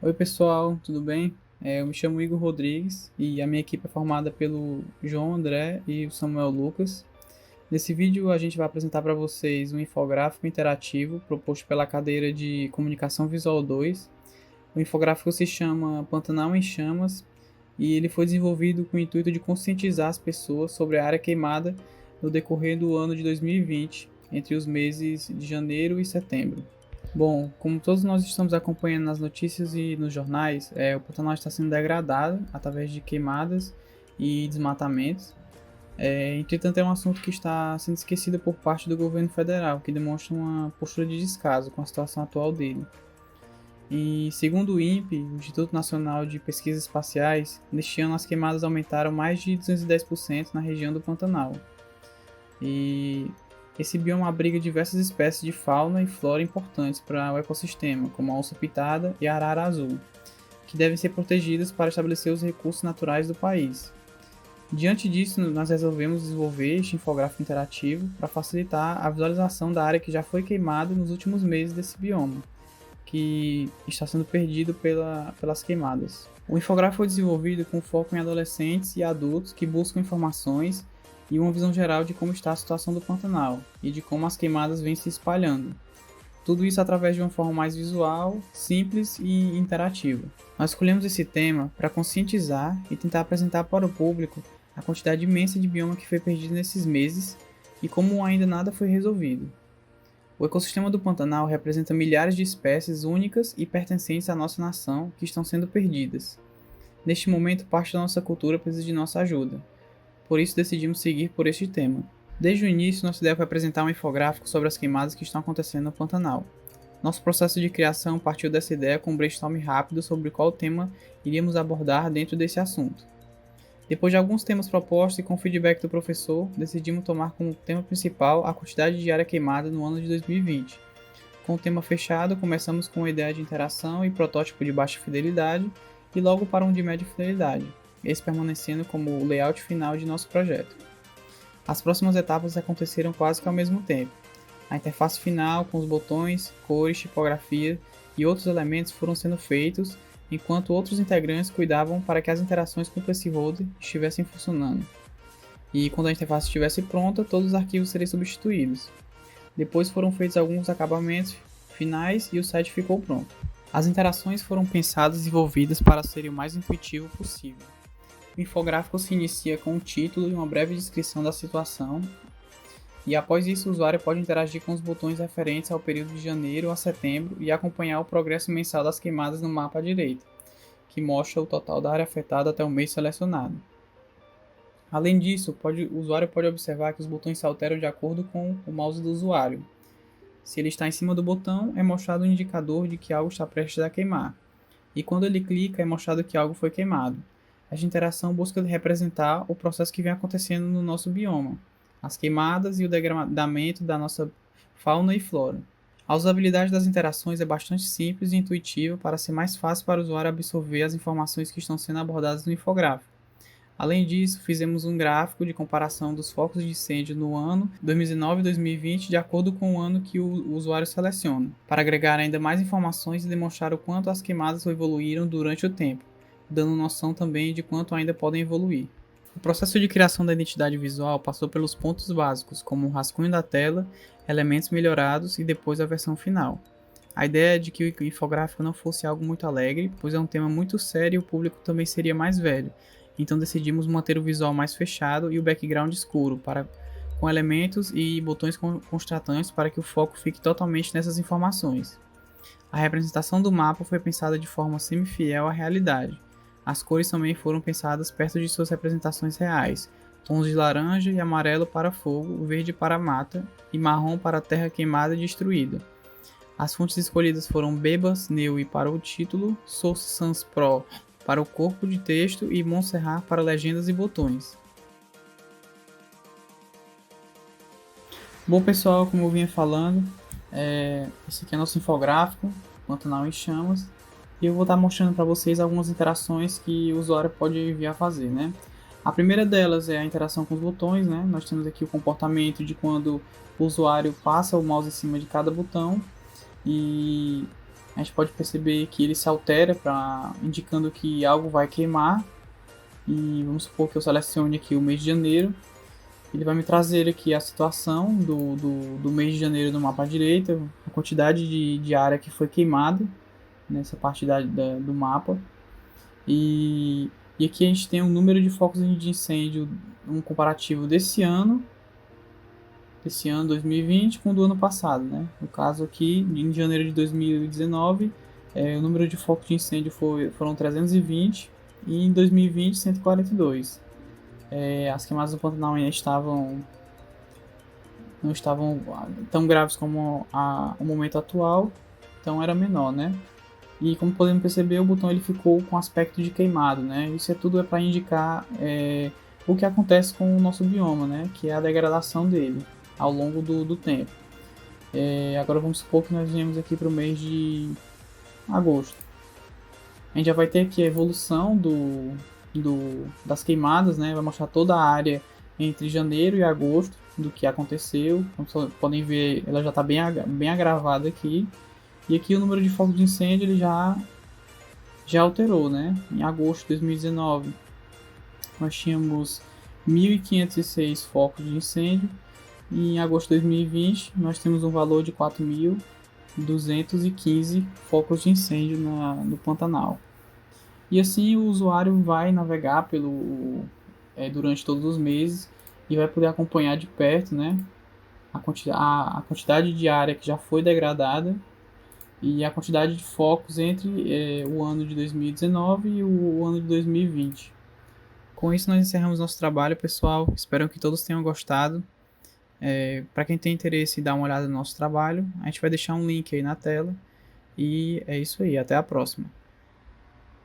Oi pessoal, tudo bem? Eu me chamo Igor Rodrigues e a minha equipe é formada pelo João André e o Samuel Lucas. Nesse vídeo a gente vai apresentar para vocês um infográfico interativo proposto pela cadeira de Comunicação Visual 2. O infográfico se chama Pantanal em Chamas e ele foi desenvolvido com o intuito de conscientizar as pessoas sobre a área queimada no decorrer do ano de 2020, entre os meses de janeiro e setembro. Bom, como todos nós estamos acompanhando nas notícias e nos jornais, o Pantanal está sendo degradado através de queimadas e desmatamentos. Entretanto, é um assunto que está sendo esquecido por parte do governo federal, que demonstra uma postura de descaso com a situação atual dele. E segundo o INPE, o Instituto Nacional de Pesquisas Espaciais, neste ano as queimadas aumentaram mais de 210% na região do Pantanal. E esse bioma abriga diversas espécies de fauna e flora importantes para o ecossistema, como a onça-pitada e a arara azul, que devem ser protegidas para estabelecer os recursos naturais do país. Diante disso, nós resolvemos desenvolver este infográfico interativo para facilitar a visualização da área que já foi queimada nos últimos meses desse bioma, que está sendo perdido pelas queimadas. O infográfico foi desenvolvido com foco em adolescentes e adultos que buscam informações e uma visão geral de como está a situação do Pantanal e de como as queimadas vêm se espalhando. Tudo isso através de uma forma mais visual, simples e interativa. Nós escolhemos esse tema para conscientizar e tentar apresentar para o público a quantidade imensa de bioma que foi perdido nesses meses e como ainda nada foi resolvido. O ecossistema do Pantanal representa milhares de espécies únicas e pertencentes à nossa nação que estão sendo perdidas. Neste momento, parte da nossa cultura precisa de nossa ajuda. Por isso decidimos seguir por este tema. Desde o início, nossa ideia foi apresentar um infográfico sobre as queimadas que estão acontecendo no Pantanal. Nosso processo de criação partiu dessa ideia com um brainstorm rápido sobre qual tema iríamos abordar dentro desse assunto. Depois de alguns temas propostos e com feedback do professor, decidimos tomar como tema principal a quantidade de área queimada no ano de 2020. Com o tema fechado, começamos com uma ideia de interação e protótipo de baixa fidelidade e logo para um de média fidelidade, esse permanecendo como o layout final de nosso projeto. As próximas etapas aconteceram quase que ao mesmo tempo. A interface final, com os botões, cores, tipografia e outros elementos foram sendo feitos, enquanto outros integrantes cuidavam para que as interações com o placeholder estivessem funcionando. E quando a interface estivesse pronta, todos os arquivos seriam substituídos. Depois foram feitos alguns acabamentos finais e o site ficou pronto. As interações foram pensadas e desenvolvidas para serem o mais intuitivo possível. O infográfico se inicia com um título e uma breve descrição da situação, e após isso o usuário pode interagir com os botões referentes ao período de janeiro a setembro e acompanhar o progresso mensal das queimadas no mapa à direita, que mostra o total da área afetada até o mês selecionado. Além disso, o usuário pode observar que os botões se alteram de acordo com o mouse do usuário. Se ele está em cima do botão, é mostrado um indicador de que algo está prestes a queimar, e quando ele clica, é mostrado que algo foi queimado. Esta interação busca representar o processo que vem acontecendo no nosso bioma, as queimadas e o degradamento da nossa fauna e flora. A usabilidade das interações é bastante simples e intuitiva para ser mais fácil para o usuário absorver as informações que estão sendo abordadas no infográfico. Além disso, fizemos um gráfico de comparação dos focos de incêndio no ano 2019 e 2020 de acordo com o ano que o usuário seleciona, para agregar ainda mais informações e demonstrar o quanto as queimadas evoluíram durante o tempo, dando noção também de quanto ainda podem evoluir. O processo de criação da identidade visual passou pelos pontos básicos, como o rascunho da tela, elementos melhorados e depois a versão final. A ideia é de que o infográfico não fosse algo muito alegre, pois é um tema muito sério e o público também seria mais velho, então decidimos manter o visual mais fechado e o background escuro, com elementos e botões contrastantes para que o foco fique totalmente nessas informações. A representação do mapa foi pensada de forma semi-fiel à realidade. As cores também foram pensadas perto de suas representações reais, tons de laranja e amarelo para fogo, verde para mata e marrom para terra queimada e destruída. As fontes escolhidas foram Bebas Neue para o título, Source Sans Pro para o corpo de texto e Montserrat para legendas e botões. Bom pessoal, como eu vinha falando, esse aqui é nosso infográfico, Pantanal em Chamas. E eu vou estar mostrando para vocês algumas interações que o usuário pode vir a fazer, né? A primeira delas é a interação com os botões, né? Nós temos aqui o comportamento de quando o usuário passa o mouse em cima de cada botão e a gente pode perceber que ele se altera indicando que algo vai queimar. E vamos supor que eu selecione aqui o mês de janeiro. Ele vai me trazer aqui a situação do mês de janeiro no mapa à direita, a quantidade de área que foi queimada nessa parte do mapa. E aqui a gente tem um número de focos de incêndio, um comparativo desse ano 2020, com o do ano passado, né? No caso aqui, em janeiro de 2019, o número de focos de incêndio foram 320 e em 2020, 142. As queimadas do Pantanal ainda não estavam tão graves como o momento atual, então era menor, né? E como podemos perceber, o botão ele ficou com aspecto de queimado, né? Isso tudo é para indicar o que acontece com o nosso bioma, né? Que é a degradação dele ao longo do tempo. Agora vamos supor que nós viemos aqui para o mês de agosto. A gente já vai ter aqui a evolução das queimadas, né? Vai mostrar toda a área entre janeiro e agosto do que aconteceu. Como podem ver, ela já está bem agravada aqui. E aqui o número de focos de incêndio ele já alterou, né? Em agosto de 2019 nós tínhamos 1.506 focos de incêndio e em agosto de 2020 nós temos um valor de 4.215 focos de incêndio no Pantanal. E assim o usuário vai navegar durante todos os meses e vai poder acompanhar de perto, né, a quantidade de área que já foi degradada e a quantidade de focos entre o ano de 2019 e o ano de 2020. Com isso nós encerramos nosso trabalho, pessoal. Espero que todos tenham gostado. Para quem tem interesse em dar uma olhada no nosso trabalho, a gente vai deixar um link aí na tela. E é isso aí, até a próxima.